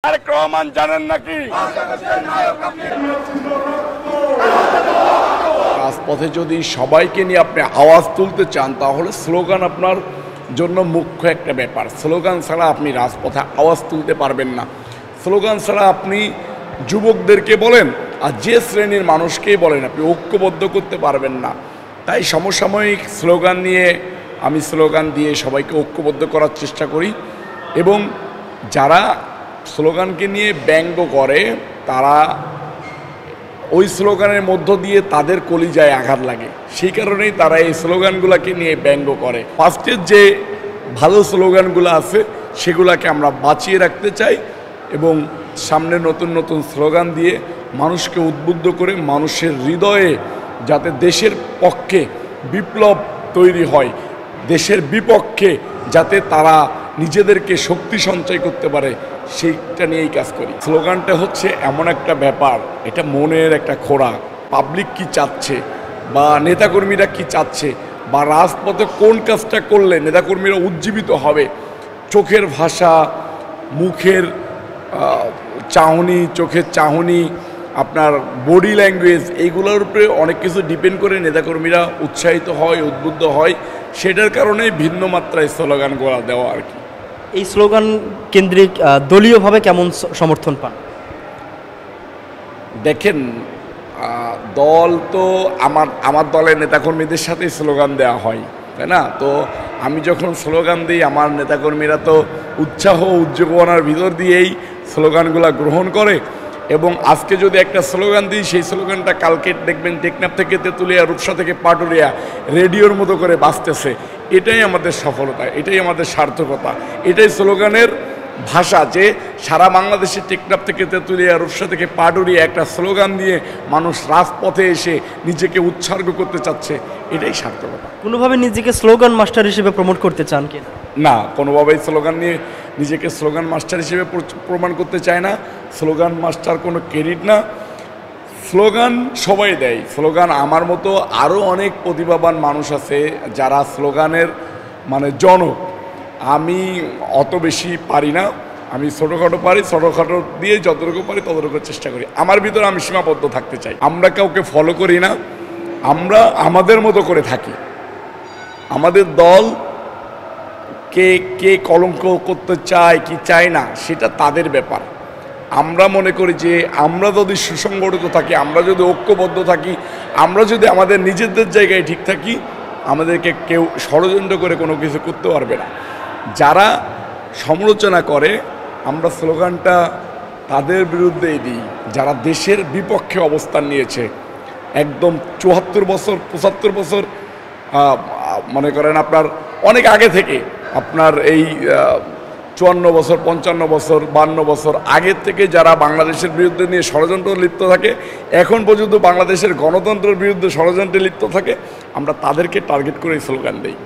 তারেক রহমান জানেন নাকি রাজপথে যদি সবাইকে নিয়ে আপনি আওয়াজ তুলতে চান তাহলে স্লোগান আপনার জন্য মুখ্য একটা ব্যাপার। স্লোগান ছাড়া আপনি রাজপথে আওয়াজ তুলতে পারবেন না। স্লোগান ছাড়া আপনি যুবকদেরকে বলেন আর যে শ্রেণীর মানুষকেই বলেন আপনি ঐক্যবদ্ধ করতে পারবেন না। তাই সমসাময়িক স্লোগান নিয়ে আমি স্লোগান দিয়ে সবাইকে ঐক্যবদ্ধ করার চেষ্টা করি এবং যারা স্লোগানকে নিয়ে ব্যঙ্গ করে তারা ওই স্লোগানের মধ্য দিয়ে তাদের কলিজায় আঘাত লাগে, সেই কারণেই তারা এই স্লোগানগুলোকে নিয়ে ব্যঙ্গ করে। ফার্স্টের যে ভালো স্লোগানগুলো আছে সেগুলোকে আমরা বাঁচিয়ে রাখতে চাই এবং সামনে নতুন নতুন স্লোগান দিয়ে মানুষকে উদ্বুদ্ধ করে মানুষের হৃদয়ে যাতে দেশের পক্ষে বিপ্লব তৈরি হয়, দেশের বিপক্ষে যাতে তারা নিজেদেরকে শক্তি সঞ্চয় করতে পারে সেইটা নিয়েই কাজ করি। স্লোগানটা হচ্ছে এমন একটা ব্যাপার, এটা মনের একটা খোরাক। পাবলিক কি চাচ্ছে বা নেতাকর্মীরা কি চাচ্ছে বা রাজপথে কোন কাজটা করলে নেতাকর্মীরা উজ্জীবিত হবে, চোখের ভাষা, মুখের চাহনি, চোখের চাহনি, আপনার বডি ল্যাঙ্গুয়েজ, এইগুলোর উপরে অনেক কিছু ডিপেন্ড করে নেতাকর্মীরা উৎসাহিত হয়, উদ্বুদ্ধ হয়। সেটার কারণে ভিন্ন মাত্রায় স্লোগানগুলো দেওয়া আর কি। এই স্লোগান কেন্দ্রিক দলীয়ভাবে কেমন সমর্থন পান? দেখেন, দল তো আমার দলের নেতাকর্মীদের সাথেই স্লোগান দেওয়া হয়, তাই না? তো আমি যখন স্লোগান দিই আমার নেতাকর্মীরা তো উৎসাহ উদ্যোগনার ভিতর দিয়েই স্লোগানগুলো গ্রহণ করে এবং আজকে যদি একটা স্লোগান দিই সেই স্লোগানটা কালকে দেখবেন টেকনাফ থেকে তেঁতুলিয়া, রূপসা থেকে পাটুরিয়া রেডিওর মতো করে বাজতেছে। এটাই আমাদের সফলতা, এটাই আমাদের সার্থকতা, এটাই স্লোগানের ভাষা যে সারা বাংলাদেশে টেকনাফ থেকে তেঁতুলিয়া, রূপসা থেকে পাটুরিয়া একটা স্লোগান দিয়ে মানুষ রাজপথে এসে নিজেকে উৎসর্গ করতে চাচ্ছে, এটাই সার্থকতা। কোনোভাবে নিজেকে স্লোগান মাস্টার হিসেবে প্রমোট করতে চান কি না? কোনোভাবেই স্লোগান নিয়ে নিজেকে স্লোগান মাস্টার হিসেবে প্রমাণ করতে চায় না। স্লোগান মাস্টার কোনো ক্রেডিট না, স্লোগান সবাই দেয়। স্লোগান আমার মতো আরও অনেক প্রতিভাবান মানুষ আছে যারা স্লোগানের মানে জনক। আমি অত বেশি পারি না, আমি ছোটোখাটো পারি, ছোটোখাটো দিয়ে যতটুকু পারি ততটুকু চেষ্টা করি। আমার ভিতরে আমি সীমাবদ্ধ থাকতে চাই। আমরা কাউকে ফলো করি না, আমরা আমাদের মতো করে থাকি। আমাদের দল কে কলঙ্ক করতে চায় কি চায় না সেটা তাদের ব্যাপার। আমরা মনে করি যে আমরা যদি সুসংগঠিত থাকি, আমরা যদি ঐক্যবদ্ধ থাকি, আমরা যদি আমাদের নিজেদের জায়গায় ঠিক থাকি, আমাদেরকে কেউ ষড়যন্ত্র করে কোনো কিছু করতে পারবে না। যারা সমালোচনা করে আমরা স্লোগানটা তাদের বিরুদ্ধেই দিই যারা দেশের বিপক্ষে অবস্থান নিয়েছে। একদম 74 বছর 75 বছর মনে করেন আপনার অনেক আগে থেকে, আপনার এই 54 বছর 55 বছর 52 বছর আগের থেকে যারা বাংলাদেশের বিরুদ্ধে নিয়ে ষড়যন্ত্র লিপ্ত থাকে, এখন পর্যন্ত বাংলাদেশের গণতন্ত্রের বিরুদ্ধে ষড়যন্ত্রে লিপ্ত থাকে, আমরা তাদেরকে টার্গেট করে স্লোগান দিই।